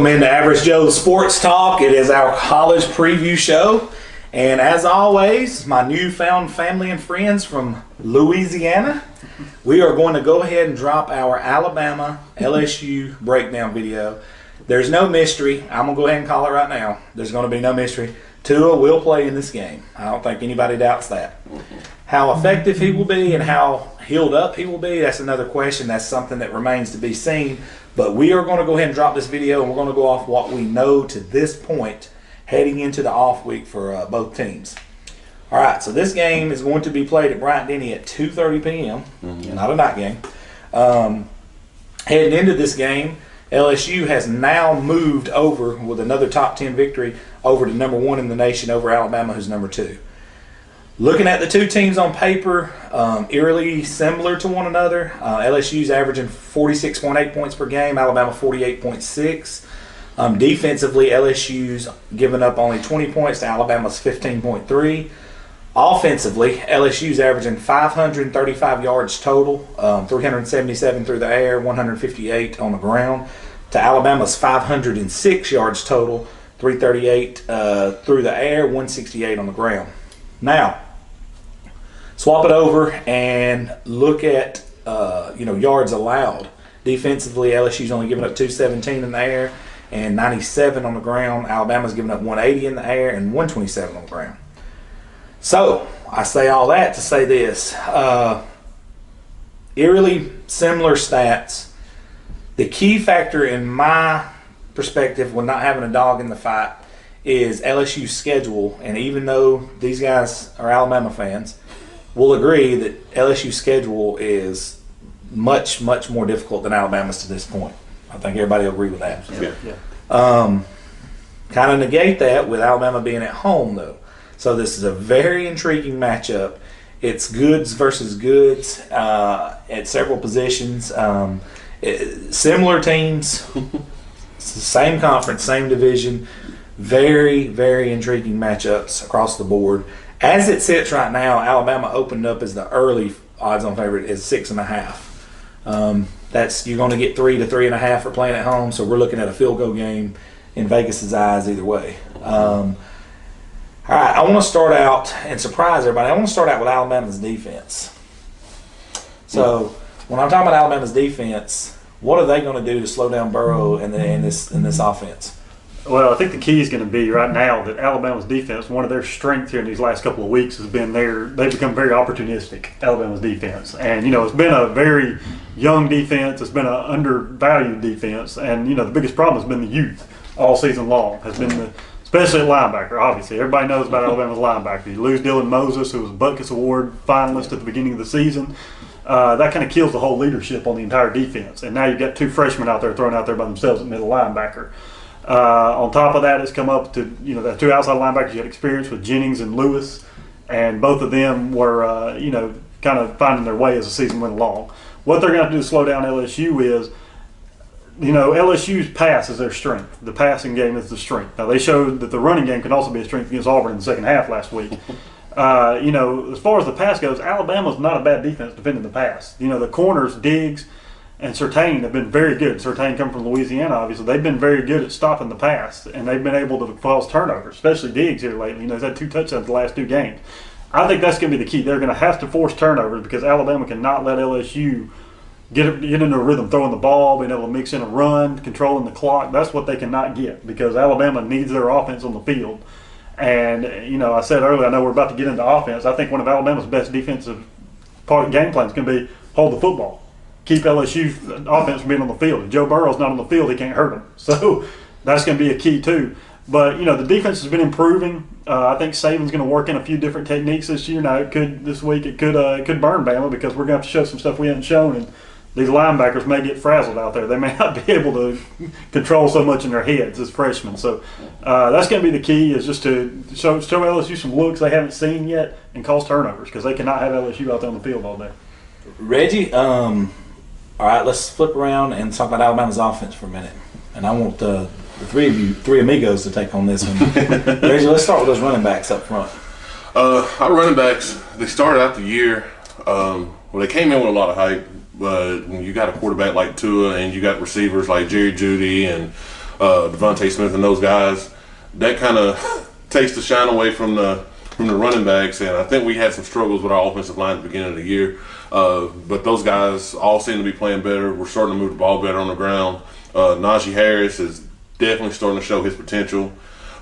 Welcome into Average Joe's Sports Talk. It is our college preview show. And as always, my newfound family and friends from Louisiana, we are going to go ahead and drop our Alabama LSU breakdown video. There's no mystery. I'm going to go ahead and call it right now. There's going to be no mystery. Tua will play in this game. I don't think anybody doubts that. How effective he will be and how healed up he will be, that's another question. That's something that remains to be seen. But we are going to go ahead and drop this video, and we're going to go off what we know to this point heading into the off week for both teams. All right, so this game is going to be played at Bryant-Denny at 2:30 p.m., not a night game. Heading into this game, LSU has now moved over with another top 10 victory over to number 1 in the nation over Alabama, who's number 2. Looking at the two teams on paper, eerily similar to one another. LSU's averaging 46.8 points per game, Alabama 48.6. Defensively, LSU's giving up only 20 points to Alabama's 15.3. Offensively, LSU's averaging 535 yards total, 377 through the air, 158 on the ground, to Alabama's 506 yards total, 338 through the air, 168 on the ground. Now, swap it over and look at yards allowed. Defensively, LSU's only giving up 217 in the air and 97 on the ground. Alabama's giving up 180 in the air and 127 on the ground. So, I say all that to say this. Eerily similar stats. The key factor in my perspective when not having a dog in the fight is LSU's schedule, and even though these guys are Alabama fans, will agree that LSU's schedule is much, much more difficult than Alabama's to this point. I think everybody will agree with that. Yeah. Kind of negate that with Alabama being at home, though. So this is a very intriguing matchup. It's goods versus goods at several positions. Similar teams, same conference, same division. Very, very intriguing matchups across the board. As it sits right now, Alabama opened up as the early odds-on favorite is 6.5. That's you're going to get 3 to 3.5 for playing at home. So we're looking at a field goal game in Vegas's eyes either way. All right, I want to start out and surprise everybody. I want to start out with Alabama's defense. So when I'm talking about Alabama's defense, what are they going to do to slow down Burrow in this offense? Well, I think the key is going to be right now that Alabama's defense, one of their strengths here in these last couple of weeks has been they've become very opportunistic, Alabama's defense. And, it's been a very young defense. It's been an undervalued defense. And, the biggest problem has been the youth all season long, especially at linebacker, obviously. Everybody knows about Alabama's linebacker. You lose Dylan Moses, who was a Butkus Award finalist at the beginning of the season. That kind of kills the whole leadership on the entire defense. And now you've got two freshmen out there thrown out there by themselves at middle linebacker. On top of that, it's come up to, the two outside linebackers you had experience with Jennings and Lewis, and both of them were, kind of finding their way as the season went along. What they're going to have to do to slow down LSU is, LSU's pass is their strength. The passing game is the strength. Now, they showed that the running game can also be a strength against Auburn in the second half last week. As far as the pass goes, Alabama's not a bad defense defending the pass. The corners, Diggs and Surtain have been very good. Surtain coming from Louisiana, obviously. They've been very good at stopping the pass, and they've been able to cause turnovers, especially Diggs here lately. He's had 2 touchdowns the last 2 games. I think that's going to be the key. They're going to have to force turnovers because Alabama cannot let LSU get into a rhythm, throwing the ball, being able to mix in a run, controlling the clock. That's what they cannot get because Alabama needs their offense on the field. And, I said earlier, I know we're about to get into offense. I think one of Alabama's best defensive part of the game plan is going to be hold the football. Keep LSU's offense from being on the field. If Joe Burrow's not on the field, he can't hurt them. So that's going to be a key too. But, the defense has been improving. I think Saban's going to work in a few different techniques this year. Now, it could burn Bama because we're going to have to show some stuff we haven't shown. And these linebackers may get frazzled out there. They may not be able to control so much in their heads as freshmen. So that's going to be the key is just to show LSU some looks they haven't seen yet and cause turnovers because they cannot have LSU out there on the field all day. Reggie, all right, let's flip around and talk about Alabama's offense for a minute. And I want the three amigos to take on this one. Reggie, let's start with those running backs up front. Our running backs, they started out the year, they came in with a lot of hype. But when you got a quarterback like Tua and you got receivers like Jerry Jeudy and Devontae Smith and those guys, that kind of takes the shine away from the running backs. And I think we had some struggles with our offensive line at the beginning of the year. But those guys all seem to be playing better. We're starting to move the ball better on the ground. Najee Harris is definitely starting to show his potential.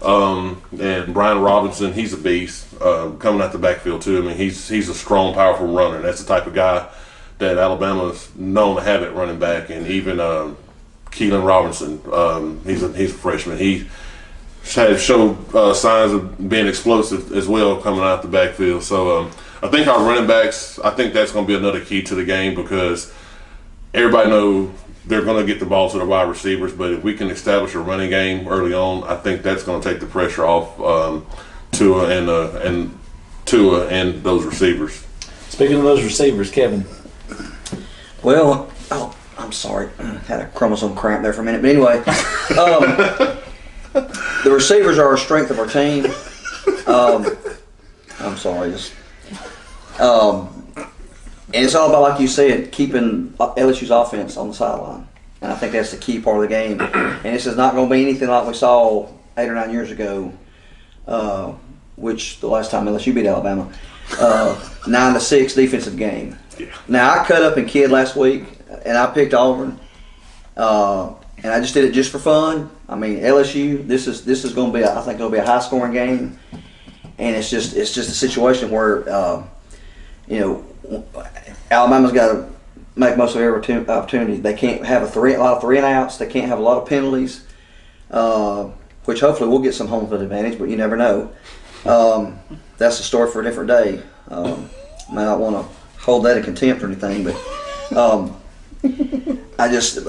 And Brian Robinson, he's a beast coming out the backfield too. I mean, he's a strong, powerful runner. That's the type of guy that Alabama's known to have at running back. And even Keelan Robinson, he's a freshman. He has showed signs of being explosive as well coming out the backfield. So I think our running backs, I think that's going to be another key to the game, because everybody knows they're going to get the ball to the wide receivers, but if we can establish a running game early on, I think that's going to take the pressure off Tua and those receivers. Speaking of those receivers, Kevin. Well, I'm sorry. I had a chromosome cramp there for a minute. But anyway, the receivers are a strength of our team. I'm sorry. And it's all about, like you said, keeping LSU's offense on the sideline. And I think that's the key part of the game. And this is not going to be anything like we saw 8 or 9 years ago, which the last time LSU beat Alabama, 9-6 defensive game. Yeah. Now, I cut up and kid last week, and I picked Auburn. And I just did it just for fun. I mean, LSU, this is going to be, I think it'll be a high-scoring game. And it's just a situation where, Alabama's got to make most of every opportunity. They can't have a lot of 3-and-outs. They can't have a lot of penalties, which hopefully we'll get some home field advantage, but you never know. That's a story for a different day. I may not want to hold that in contempt or anything, but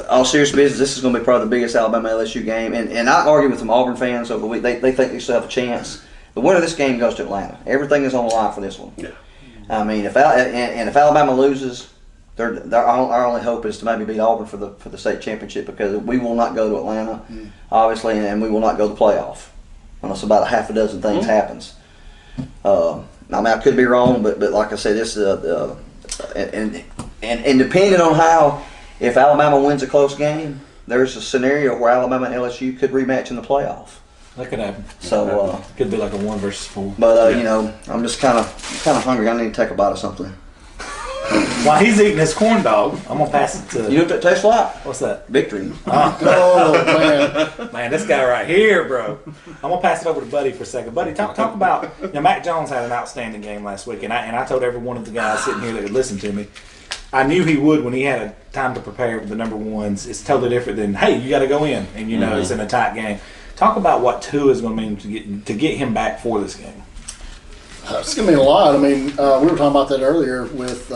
all serious business, this is going to be probably the biggest Alabama-LSU game. And I argue with some Auburn fans over the week. They think they still have a chance. The winner of this game goes to Atlanta. Everything is on the line for this one. Yeah. I mean, if Alabama loses, our only hope is to maybe beat Auburn for the state championship, because we will not go to Atlanta, obviously, and we will not go to the playoff unless about a half a dozen things happens. I mean, I could be wrong, but like I said, this and depending on how, if Alabama wins a close game, there's a scenario where Alabama and LSU could rematch in the playoff. That could happen. So could be like a 1 versus 4. But I'm just kind of hungry. I need to take a bite of something. While he's eating his corn dog, I'm gonna pass it to. You know what that tastes like? What's that? Victory. Oh man, this guy right here, bro. I'm gonna pass it over to Buddy for a second. Buddy, talk about. Mac Jones had an outstanding game last week, and I told every one of the guys sitting here that would listen to me, I knew he would when he had a time to prepare with the number ones. It's totally different than, hey, you got to go in, and it's in a tight game. Talk about what Tua is going to mean to get him back for this game. It's going to mean a lot. I mean, we were talking about that earlier with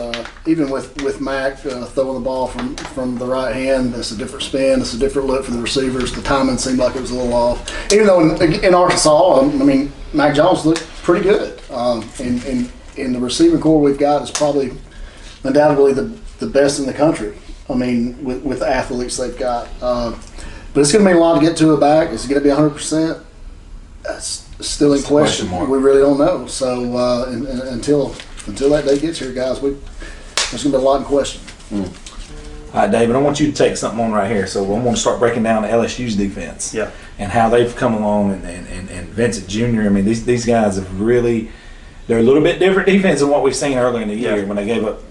even with Mac throwing the ball from the right hand. It's a different spin. It's a different look for the receivers. The timing seemed like it was a little off. Even though in Arkansas, I mean, Mac Jones looked pretty good. In the receiving core we've got is probably undoubtedly the best in the country. I mean, with the athletes they've got. But it's going to mean a lot to get Tua back. Is it going to be 100%? That's still in question. We really don't know. So until that day gets here, guys, there's going to be a lot in question. All right, David, I want you to take something on right here. So I'm going to start breaking down LSU's defense and how they've come along, and Vincent Jr. I mean, these guys have really – they're a little bit different defense than what we've seen earlier in the year when they gave up,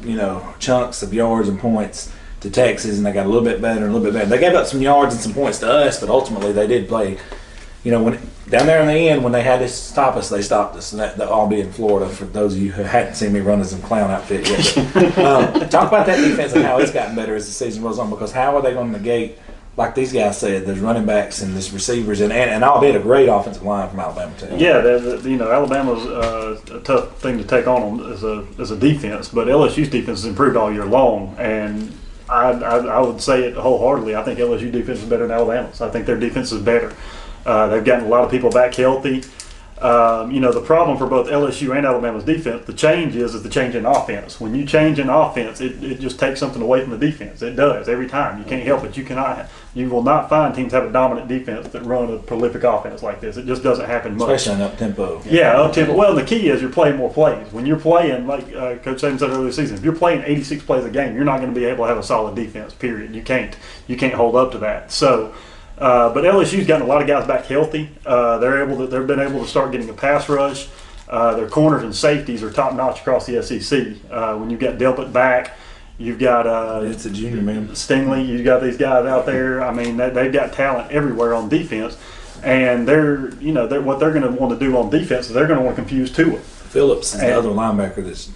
chunks of yards and points to Texas, and they got a little bit better and a little bit better. They gave up some yards and some points to us, but ultimately they did play. When down there in the end, when they had to stop us, they stopped us, and that all be in Florida. For those of you who hadn't seen me run as a clown outfit yet, but, talk about that defense and how it's gotten better as the season goes on. Because how are they going to negate, like these guys said, there's running backs and there's receivers and albeit a great offensive line from Alabama too. Yeah, Alabama's a tough thing to take on as a defense, but LSU's defense has improved all year long, and I would say it wholeheartedly. I think LSU defense is better than Alabama's. I think their defense is better. They've gotten a lot of people back healthy. The problem for both LSU and Alabama's defense, the change is the change in offense. When you change in offense, it just takes something away from the defense. It does every time. You can't help it. You will not find teams have a dominant defense that run a prolific offense like this. It just doesn't happen much. Especially in up-tempo. Yeah, up-tempo. Well, and the key is you're playing more plays. When you're playing, like Coach Saban said earlier this season, if you're playing 86 plays a game, you're not going to be able to have a solid defense, period. You can't hold up to that. So But LSU's gotten a lot of guys back healthy. They've been able to start getting a pass rush. Their corners and safeties are top notch across the SEC. When you've got Delpit back, you've got it's a junior man. Stingley. You've got these guys out there. I mean, they've got talent everywhere on defense, and what they're going to want to do on defense is they're going to want to confuse Tua. Phillips is the other linebacker that's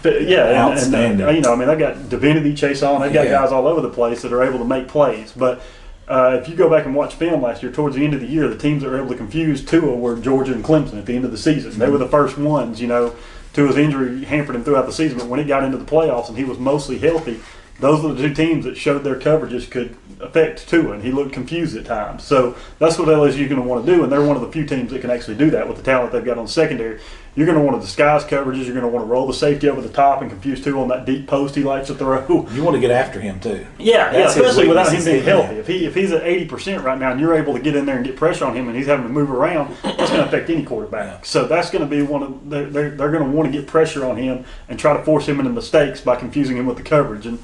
outstanding. And they've got Divinity, Chase on. They've got Yeah. guys all over the place that are able to make plays. But if you go back and watch film last year, towards the end of the year, the teams that were able to confuse Tua were Georgia and Clemson at the end of the season. They were the first ones. Tua's injury hampered him throughout the season, but when it got into the playoffs and he was mostly healthy, those were the two teams that showed their coverages could affect Tua, and he looked confused at times. So that's what LSU is going to want to do, and they're one of the few teams that can actually do that with the talent they've got on the secondary. You're going to want to disguise coverages. You're going to want to roll the safety over the top and confuse Tua on that deep post he likes to throw. You want to get after him too. Yeah, especially without him being healthy. healthy. If he's at 80% right now and you're able to get in there and get pressure on him and he's having to move around, that's going to affect any quarterback. Yeah. So that's going to be they're going to want to get pressure on him and try to force him into mistakes by confusing him with the coverage. And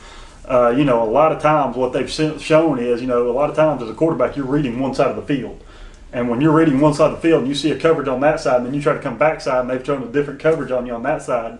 a lot of times what they've shown is, a lot of times as a quarterback you're reading one side of the field. And when you're reading one side of the field and you see a coverage on that side and then you try to come backside and they've shown a different coverage on you on that side,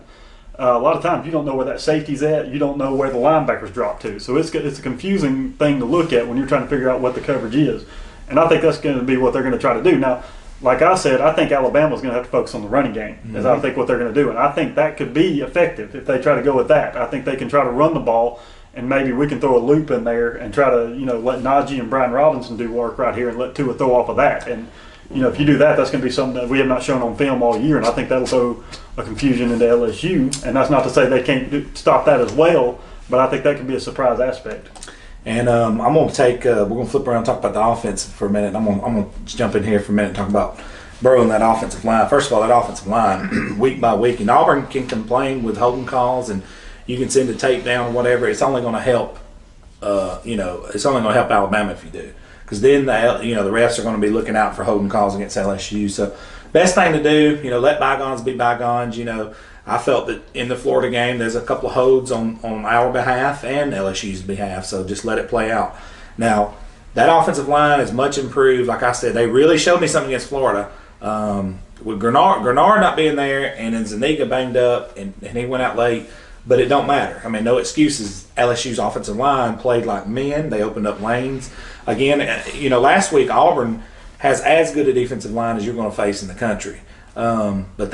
a lot of times you don't know where that safety's at. You don't know where the linebackers drop to. So it's a confusing thing to look at when you're trying to figure out what the coverage is. And I think that's going to be what they're going to try to do. Now, like I said, I think Alabama's going to have to focus on the running game, as I think what they're going to do. And I think that could be effective if they try to go with that. I think they can try to run the ball, and maybe we can throw a loop in there and try to, let Najee and Brian Robinson do work right here and let Tua throw off of that. And, if you do that, that's going to be something that we have not shown on film all year, and I think that'll throw a confusion into LSU. And that's not to say they can't stop that as well, but I think that could be a surprise aspect. And I'm going to take we're going to flip around and talk about the offense for a minute. I'm going to jump in here for a minute and talk about Burrow and that offensive line. First of all, that offensive line, week by week, and Auburn can complain with holding calls and you can send a tape down or whatever. It's only going to help. It's only going to help Alabama if you do, because then the refs are going to be looking out for holding calls against LSU. So, best thing to do, let bygones be bygones. I felt that in the Florida game, there's a couple of holds on our behalf and LSU's behalf. So just let it play out. Now, that offensive line is much improved. Like I said, they really showed me something against Florida. With Grenard not being there, and then Zuniga banged up, and he went out late. But it don't matter. I mean, no excuses. LSU's offensive line played like men. They opened up lanes. Again, last week Auburn has as good a defensive line as you're going to face in the country. But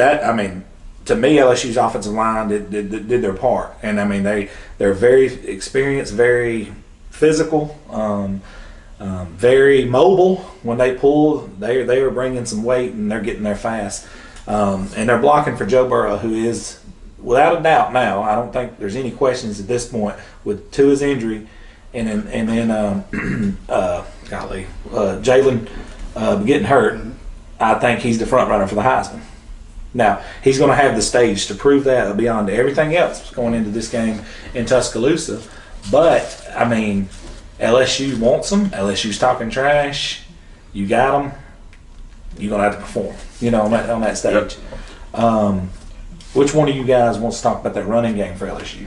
to me, LSU's offensive line did their part. And, they're very experienced, very physical, very mobile. When they pull, they are bringing some weight, and they're getting there fast. And they're blocking for Joe Burrow, who is – without a doubt now, I don't think there's any questions at this point with Tua's injury and then Jalen getting hurt. I think he's the front runner for the Heisman. Now, he's going to have the stage to prove that beyond everything else going into this game in Tuscaloosa. But, LSU wants them. LSU's talking trash. You got them. You're going to have to perform, on that stage. Which one of you guys wants to talk about that running game for LSU?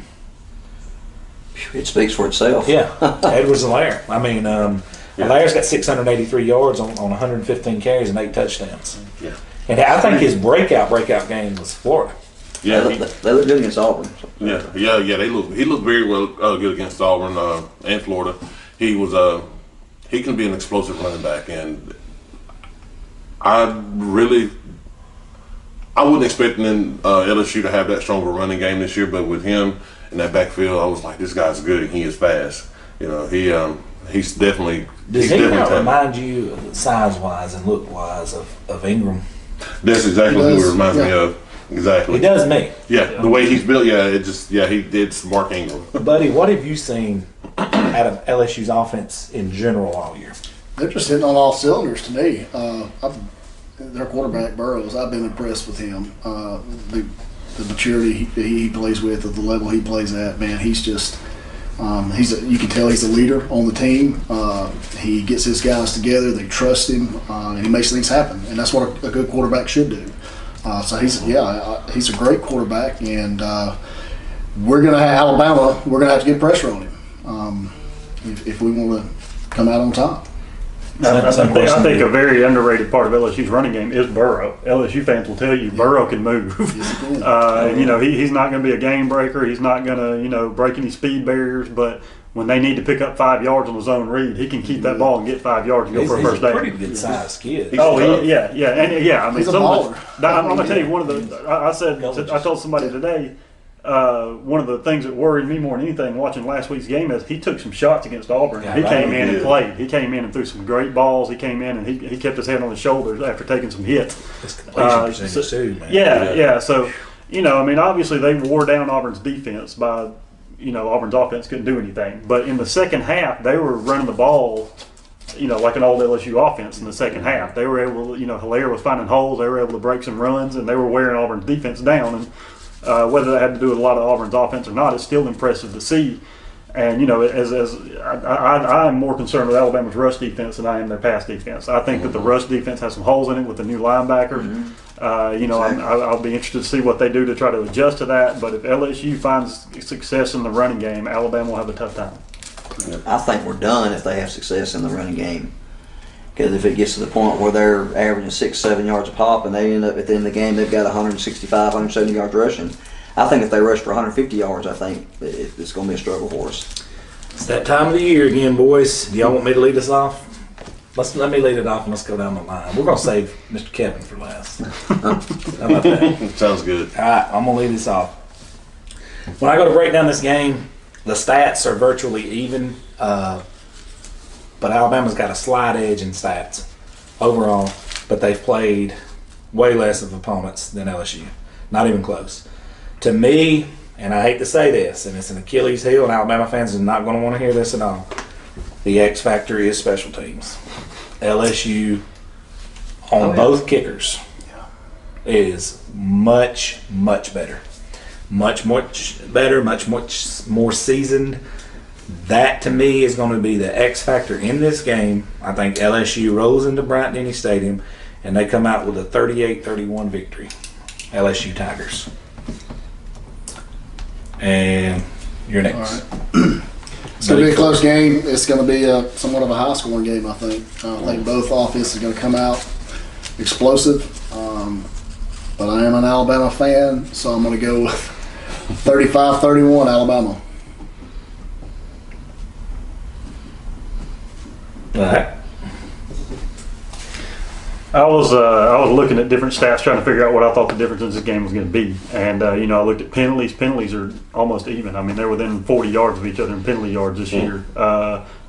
It speaks for itself. Yeah, Edwards-Helaire. Hilaire's got 683 yards on 115 carries and 8 touchdowns. Yeah. And I think his breakout game was Florida. Yeah, they look good against Auburn. Yeah. He looked very well good against Auburn and Florida. He can be an explosive running back, and I wasn't expecting LSU to have that stronger running game this year, but with him in that backfield, I was like, this guy's good and he is fast. He's definitely. Does he not remind you, size-wise and look-wise, of Ingram? That's exactly who he reminds me of. Exactly. He does me. Yeah, the way he's built. Yeah, it's Mark Ingram. Buddy, what have you seen out of LSU's offense in general all year? They're just hitting on all cylinders to me. Their quarterback Burrows, I've been impressed with him. The maturity he plays with, at the level he plays at, man, he's just you can tell he's a leader on the team. He gets his guys together, they trust him, and he makes things happen. And that's what a good quarterback should do. So he's a great quarterback, and we're gonna have Alabama. We're gonna have to get pressure on him if we want to come out on top. I think a very underrated part of LSU's running game is Burrow. LSU fans will tell you Burrow can move. And, you know, he's not going to be a game breaker. He's not going to, you know, break any speed barriers. But when they need to pick up 5 yards on the zone read, he can keep that ball and get 5 yards and go for a first down. He's a pretty good sized kid. I mean, He's a baller. I'm going to tell you one of the. I told somebody today. One of the things that worried me more than anything watching last week's game is he took some shots against Auburn. Yeah, he came in and played. He came in and threw some great balls. He came in and he kept his head on his shoulders after taking some hits. His completion percentage too, man. Yeah. So, you know, I mean, obviously they wore down Auburn's defense by, you know, Auburn's offense couldn't do anything. But in the second half, they were running the ball, you know, like an old LSU offense in the second half. They were able to, you know, Hilaire was finding holes. They were able to break some runs, and they were wearing Auburn's defense down. And whether that had to do with a lot of Auburn's offense or not, it's still impressive to see. And, you know, I'm more concerned with Alabama's rush defense than I am their pass defense. I think that the rush defense has some holes in it with the new linebackers. You know, I'll be interested to see what they do to try to adjust to that. But if LSU finds success in the running game, Alabama will have a tough time. I think we're done if they have success in the running game. Because if it gets to the point where they're averaging 6-7 yards a pop and they end up at the end of the game, they've got 165, 170 yards rushing. I think if they rush for 150 yards, I think it's going to be a struggle for us. It's that time of the year again, boys. Do y'all want me to lead us off? Let me lead it off and let's go down the line. We're going to save Mr. Kevin for last. How about that? Sounds good. All right, I'm going to lead this off. When I go to break down this game, the stats are virtually even. But Alabama's got a slight edge in stats overall, but they've played way less of opponents than LSU. Not even close. To me, and I hate to say this, and it's an Achilles heel, and Alabama fans are not going to want to hear this at all, the X factor is special teams. LSU on both kickers is much, much better. Much better, much more seasoned. That, to me, is going to be the X factor in this game. I think LSU rolls into Bryant-Denny Stadium, and they come out with a 38-31 victory. LSU Tigers. And you're next. All right. It's going to be a close game. It's going to be somewhat of a high-scoring game, I think. I think both offenses are going to come out explosive. But I am an Alabama fan, so I'm going to go with 35-31 Alabama. All right. I was looking at different stats trying to figure out what I thought the difference in this game was going to be, and you know, I looked at penalties. Penalties are almost even. I mean, they're within 40 yards of each other in penalty yards this year.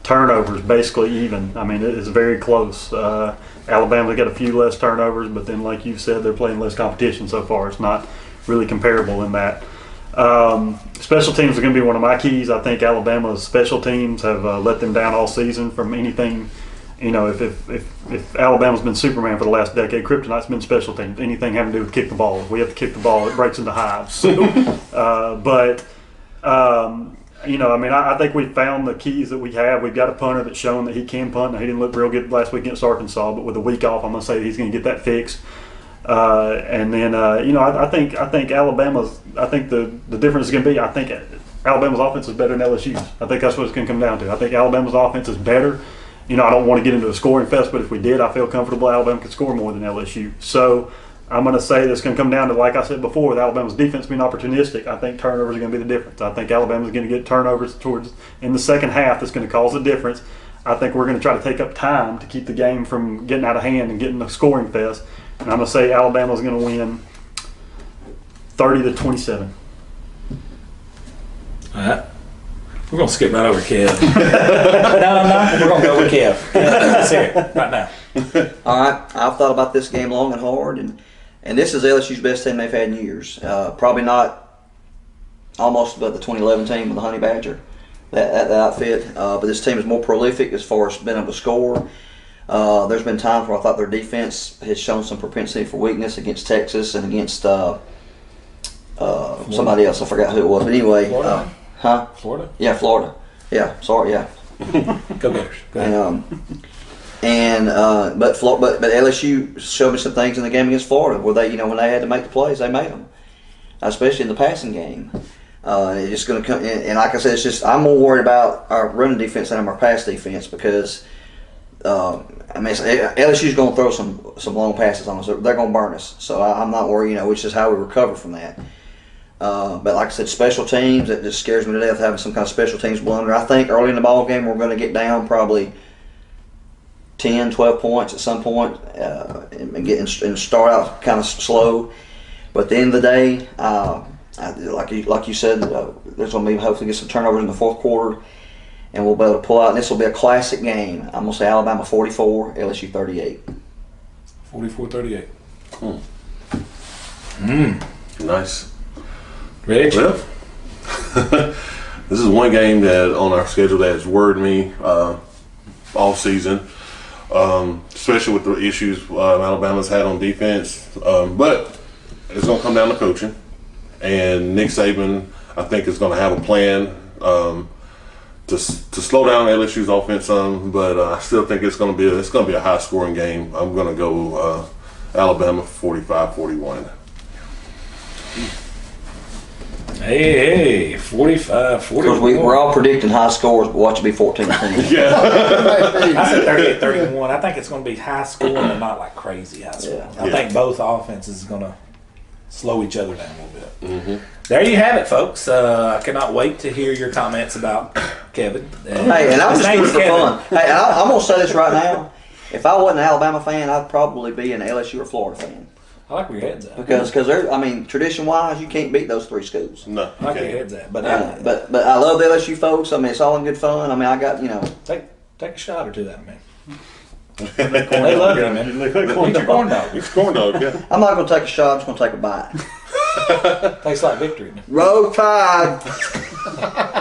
Turnovers basically even. I mean, it is very close. Alabama's got a few less turnovers, but then, like you said, they're playing less competition so far. It's not really comparable in that. Special teams are going to be one of my keys. I think Alabama's special teams have let them down all season from anything. You know, if Alabama's been Superman for the last decade, Kryptonite's been special teams. Anything having to do with kick the ball. If we have to kick the ball, it breaks into hives. So, you know, I mean, I think we found the keys that we have. We've got a punter that's shown that he can punt. Now, he didn't look real good last week against Arkansas, but with a week off, I'm going to say he's going to get that fixed. And then, you know, I think Alabama's. I think the difference is going to be. I think Alabama's offense is better than LSU's. I think that's what it's going to come down to. I think Alabama's offense is better. You know, I don't want to get into a scoring fest, but if we did, I feel comfortable Alabama could score more than LSU. So I'm going to say that's going to come down to, like I said before, with Alabama's defense being opportunistic. I think turnovers are going to be the difference. I think Alabama's going to get turnovers in the second half that's going to cause a difference. I think we're going to try to take up time to keep the game from getting out of hand and getting a scoring fest. And I'm going to say Alabama's going to win 30-27. All right. We're going to skip right over Kev. No, I'm not. We're going to go with Kev. Let's hear it right now. All right. I've thought about this game long and hard, and this is LSU's best team they've had in years. Probably not almost but the 2011 team with the Honey Badger, that outfit. But this team is more prolific as far as being able to score. There's been times where I thought their defense has shown some propensity for weakness against Texas and against somebody else. I forgot who it was. But anyway. Florida? Yeah, Florida. Yeah, sorry, yeah. Go Gators. Go ahead. But LSU showed me some things in the game against Florida where they, you know, when they had to make the plays, they made them, especially in the passing game. It's just going to come, and like I said, it's just I'm more worried about our running defense than our pass defense because I mean, LSU's going to throw some long passes on us. They're going to burn us. So I'm not worried, which is how we recover from that. But like I said, special teams, it just scares me to death having some kind of special teams blunder. I think early in the ball game we're going to get down probably 10, 12 points at some point and start out kind of slow. But at the end of the day, like you said, there's going to be hopefully get some turnovers in the fourth quarter, and we'll be able to pull out. And this will be a classic game. I'm going to say Alabama 44, LSU 38. 44-38. Nice. Rich? Well, this is one game that on our schedule that has worried me all season, especially with the issues Alabama's had on defense. But it's going to come down to coaching, and Nick Saban, I think, is going to have a plan to slow down LSU's offense some. But I still think it's going to be a high scoring game. I'm going to go Alabama 45-41. Hey, 45-41. Because we're all predicting high scores, but watch it be 14-10. Yeah. I said 38-31. I think it's going to be high scoring, but not like crazy high scoring. Yeah. I think both offenses are going to slow each other down a little bit. There you have it, folks. I cannot wait to hear your comments about Kevin. Hey, and I'm His just doing it name's for Kevin. fun. Hey, I'm going to say this right now. If I wasn't an Alabama fan, I'd probably be an LSU or Florida fan. I like where your head's at. Because tradition-wise, you can't beat those three schools. No. I like where Okay. your head's at. But But I love the LSU folks. I mean, it's all in good fun. I mean, I got, take a shot or two at me. They They love you, man. Look like Eat your corn dog. It's corn dog, yeah. I'm not going to take a shot. I'm just going to take a bite. Tastes like victory. Roll Tide.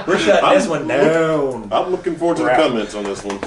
We're shutting this one down. I'm looking forward to the Right. comments on this one.